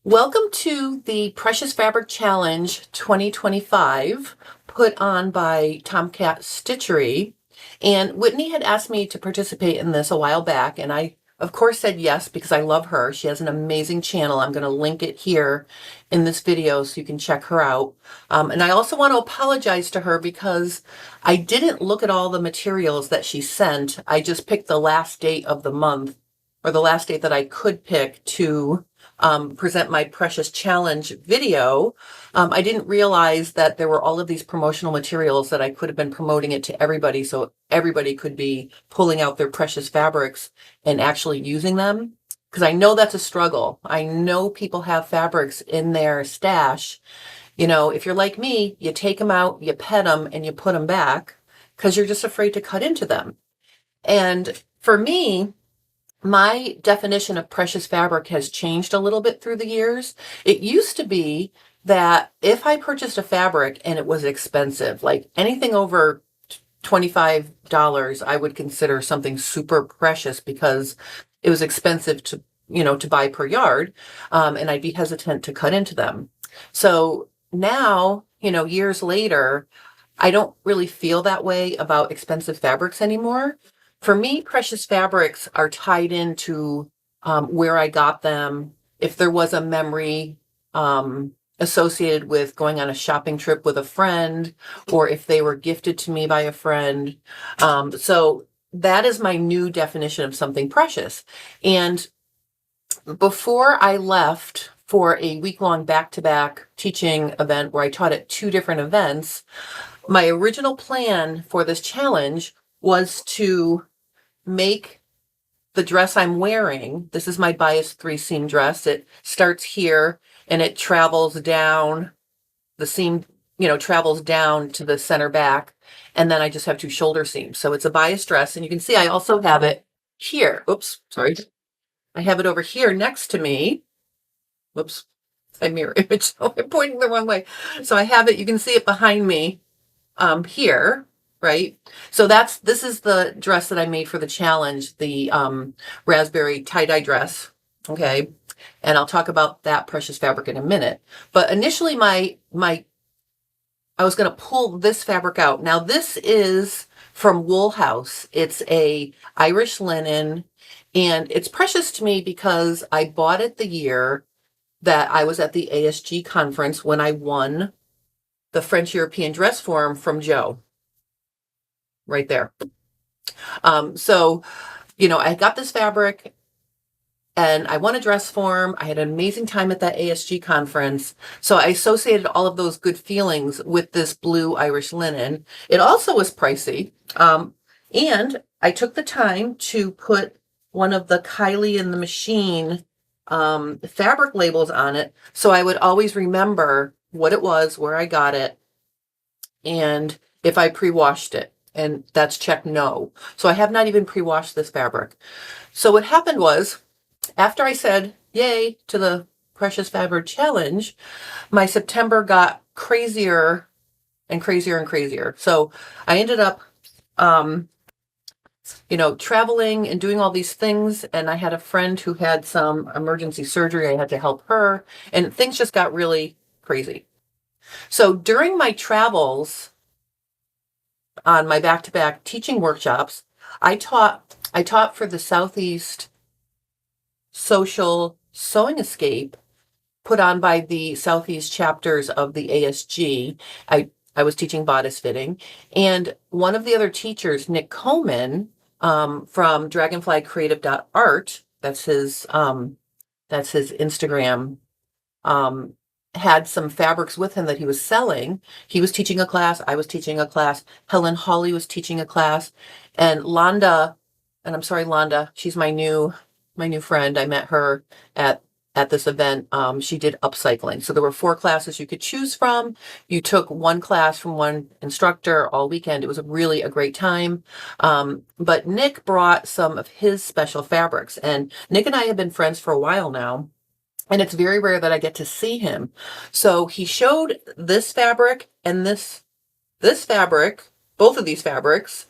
Welcome to the Precious Fabric Challenge 2025, put on by TomKat Stitchery. And Whitney had asked me to participate in this a while back, and I, of course, said yes because I love her. She has an amazing channel. I'm going to link it here in this video so you can check her out. And I also want to apologize to her because I didn't look at all the materials that she sent. I just picked the last date of the month, or the last date that I could pick to present my Precious Challenge video. I didn't realize that there were all of these promotional materials that I could have been promoting it to everybody so everybody could be pulling out their precious fabrics and actually using them. Because I know that's a struggle. I know people have fabrics in their stash. You know, if you're like me, you take them out, you pet them, and you put them back because you're just afraid to cut into them. And for me, my definition of precious fabric has changed a little bit through the years. It used to be that if I purchased a fabric and it was expensive, like anything over $25, I would consider something super precious because it was expensive to buy per yard, and I'd be hesitant to cut into them. So now, years later, I don't really feel that way about expensive fabrics anymore. For me, precious fabrics are tied into where I got them. If there was a memory associated with going on a shopping trip with a friend, or if they were gifted to me by a friend. So that is my new definition of something precious. And before I left for a week-long back-to-back teaching event where I taught at two different events, my original plan for this challenge was to make the dress I'm wearing. This is my bias 3-seam dress. It starts here and it travels down the seam, travels down to the center back. And then I just have 2 shoulder seams. So it's a bias dress. And you can see I also have it here. Oops, sorry. I have it over here next to me. Whoops, I mirror image. So I'm pointing the wrong way. So I have it, you can see it behind me here. Right. So this is the dress that I made for the challenge, the raspberry tie-dye dress. Okay. And I'll talk about that precious fabric in a minute. But initially I was going to pull this fabric out. Now this is from Wool House. It's a Irish linen, and it's precious to me because I bought it the year that I was at the ASG conference when I won the French European dress form from Joe. Right there. So, I got this fabric and I won a dress form. I had an amazing time at that ASG conference. So I associated all of those good feelings with this blue Irish linen. It also was pricey. And I took the time to put one of the Kylie in the Machine fabric labels on it. So I would always remember what it was, where I got it, and if I pre-washed it. And that's check no. So I have not even pre-washed this fabric. So what happened was, after I said yay to the Precious Fabric Challenge, my September got crazier and crazier and crazier. So I ended up, traveling and doing all these things. And I had a friend who had some emergency surgery. I had to help her. And things just got really crazy. So during my travels, on my back-to-back teaching workshops, I taught for the Southeast Social Sewing Escape put on by the Southeast chapters of the ASG. I was teaching bodice fitting, and one of the other teachers, Nick Coman, from dragonflycreative.art, that's his Instagram, had some fabrics with him that he was selling. He was teaching a class. I was teaching a class. Helen Hawley was teaching a class. And Londa, and I'm sorry, Londa, she's my new friend. I met her at this event. She did upcycling. So there were 4 classes you could choose from. You took one class from one instructor all weekend. It was really a great time. But Nick brought some of his special fabrics, and Nick and I have been friends for a while now. And it's very rare that I get to see him. So he showed this fabric and this fabric, both of these fabrics,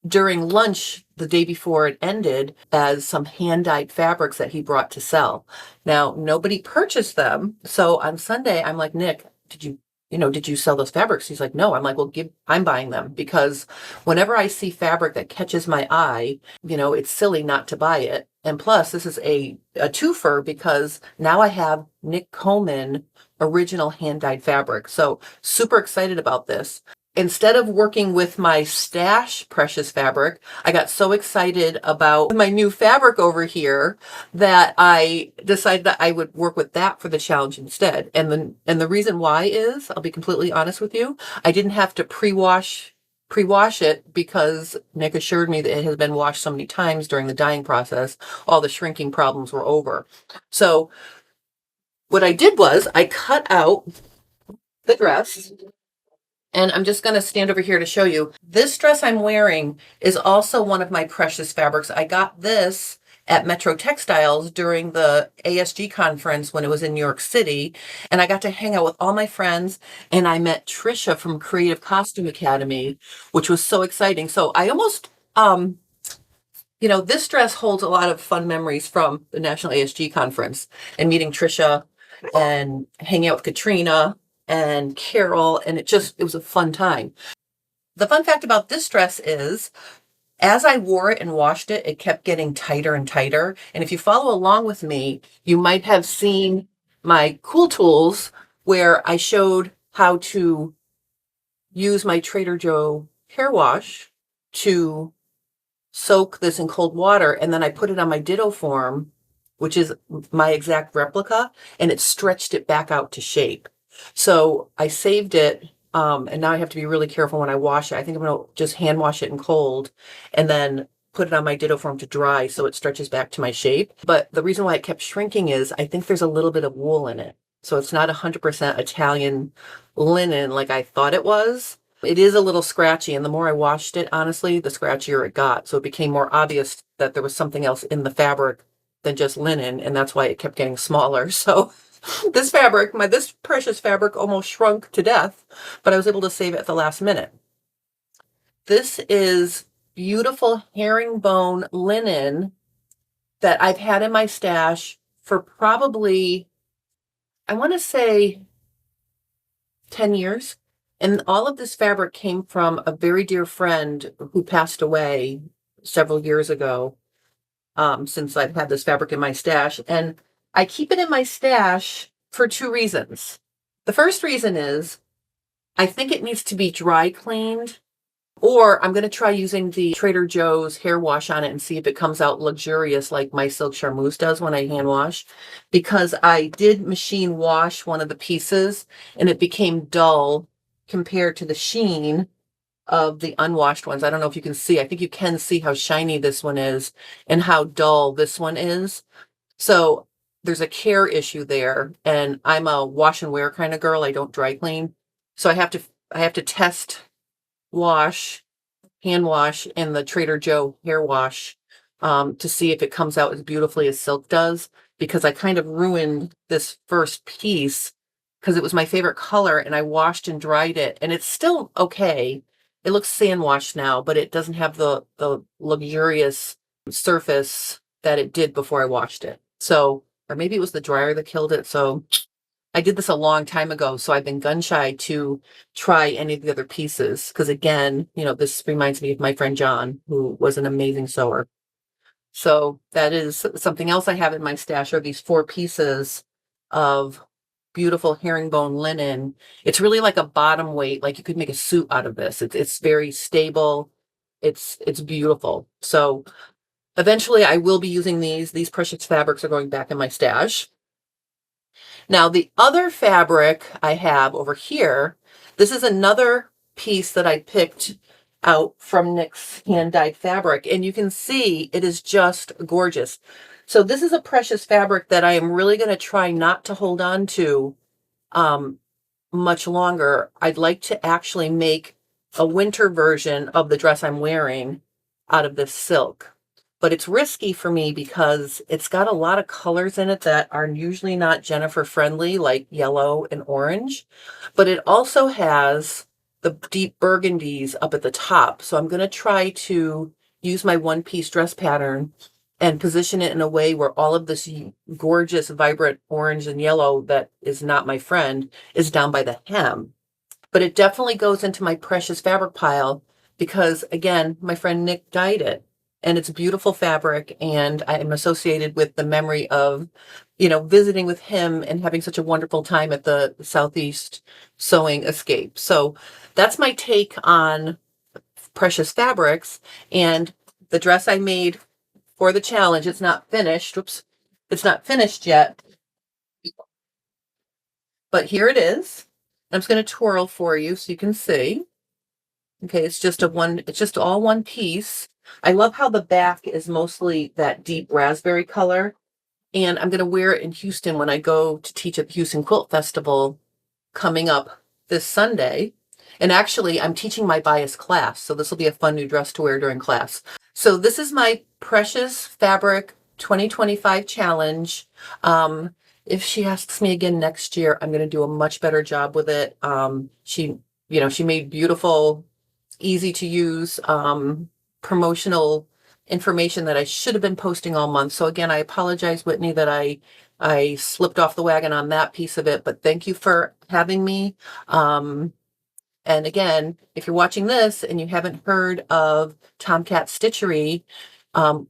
during lunch the day before it ended as some hand-dyed fabrics that he brought to sell. Now, nobody purchased them. So on Sunday, I'm like, Nick, did you sell those fabrics? He's like, no. I'm like, well, I'm buying them, because whenever I see fabric that catches my eye, it's silly not to buy it. And plus, this is a twofer, because now I have Nick Coleman original hand-dyed fabric. So super excited about this. Instead of working with my stash precious fabric, I got so excited about my new fabric over here that I decided that I would work with that for the challenge instead. And the reason why is, I'll be completely honest with you, I didn't have to pre-wash it, because Nick assured me that it has been washed so many times during the dyeing process, all the shrinking problems were over. So what I did was I cut out the dress. And I'm just going to stand over here to show you. This dress I'm wearing is also one of my precious fabrics. I got this at Metro Textiles during the ASG conference when it was in New York City. And I got to hang out with all my friends. And I met Trisha from Creative Costume Academy, which was so exciting. So I almost, this dress holds a lot of fun memories from the National ASG conference and meeting Trisha and hanging out with Katrina and Carol, and it was a fun time. The fun fact about this dress is, as I wore it and washed it, it kept getting tighter and tighter. And if you follow along with me, you might have seen my cool tools where I showed how to use my Trader Joe hair wash to soak this in cold water, and then I put it on my ditto form, which is my exact replica, and it stretched it back out to shape. So I saved it, and now I have to be really careful when I wash it. I think I'm going to just hand wash it in cold and then put it on my ditto form to dry so it stretches back to my shape. But the reason why it kept shrinking is I think there's a little bit of wool in it. So it's not 100% Italian linen like I thought it was. It is a little scratchy, and the more I washed it, honestly, the scratchier it got. So it became more obvious that there was something else in the fabric than just linen, and that's why it kept getting smaller. So this fabric, this precious fabric, almost shrunk to death, but I was able to save it at the last minute. This is beautiful herringbone linen that I've had in my stash for probably, I want to say 10 years. And all of this fabric came from a very dear friend who passed away several years ago, since I've had this fabric in my stash. And I keep it in my stash for two reasons. The first reason is I think it needs to be dry cleaned, or I'm going to try using the Trader Joe's hair wash on it and see if it comes out luxurious like my silk charmeuse does when I hand wash, because I did machine wash one of the pieces and it became dull compared to the sheen of the unwashed ones. I don't know if you can see. I think you can see how shiny this one is and how dull this one is. So there's a care issue there, and I'm a wash and wear kind of girl. I don't dry clean. So I have to test hand wash in the Trader Joe hair wash to see if it comes out as beautifully as silk does, because I kind of ruined this first piece because it was my favorite color and I washed and dried it, and it's still okay. It looks sand washed now, but it doesn't have the luxurious surface that it did before I washed it. So, or maybe it was the dryer that killed it. So I did this a long time ago, so I've been gun shy to try any of the other pieces. Because again, this reminds me of my friend John, who was an amazing sewer. So that is something else I have in my stash, are these 4 pieces of beautiful herringbone linen. It's really like a bottom weight, like you could make a suit out of this. It's very stable. It's beautiful. So eventually I will be using these. These precious fabrics are going back in my stash. Now, the other fabric I have over here, this is another piece that I picked out from Nick's hand-dyed fabric, and you can see it is just gorgeous. So this is a precious fabric that I am really going to try not to hold on to much longer. I'd like to actually make a winter version of the dress I'm wearing out of this silk. But it's risky for me because it's got a lot of colors in it that are usually not Jennifer friendly, like yellow and orange. But it also has the deep burgundies up at the top. So I'm going to try to use my one-piece dress pattern and position it in a way where all of this gorgeous, vibrant orange and yellow that is not my friend is down by the hem. But it definitely goes into my precious fabric pile because, again, my friend Nick dyed it. And it's beautiful fabric, and I am associated with the memory of, visiting with him and having such a wonderful time at the Southeast Sewing Escape. So that's my take on precious fabrics. And the dress I made for the challenge, it's not finished. Oops, it's not finished yet, but here it is. I'm just going to twirl for you so you can see. Okay, it's just all one piece. I love how the back is mostly that deep raspberry color. And I'm going to wear it in Houston when I go to teach at the Houston Quilt Festival coming up this Sunday. And actually, I'm teaching my bias class, so this will be a fun new dress to wear during class. So this is my Precious Fabric 2025 challenge. If she asks me again next year, I'm going to do a much better job with it. She made beautiful, easy to use promotional information that I should have been posting all month. So again, I apologize, Whitney, that I slipped off the wagon on that piece of it, but thank you for having me. And again, if you're watching this and you haven't heard of TomKat Stitchery,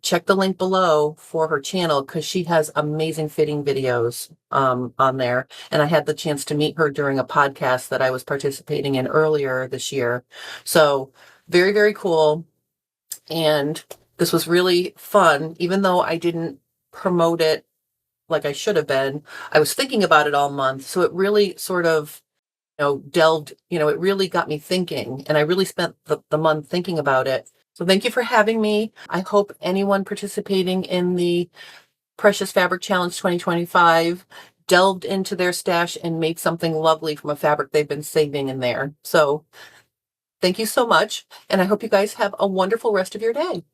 check the link below for her channel because she has amazing fitting videos on there. And I had the chance to meet her during a podcast that I was participating in earlier this year. So very, very cool. And this was really fun, even though I didn't promote it like I should have been. I was thinking about it all month. So it really sort of, delved, it really got me thinking. And I really spent the month thinking about it. So thank you for having me. I hope anyone participating in the Precious Fabric Challenge 2025 delved into their stash and made something lovely from a fabric they've been saving in there. So thank you so much. And I hope you guys have a wonderful rest of your day.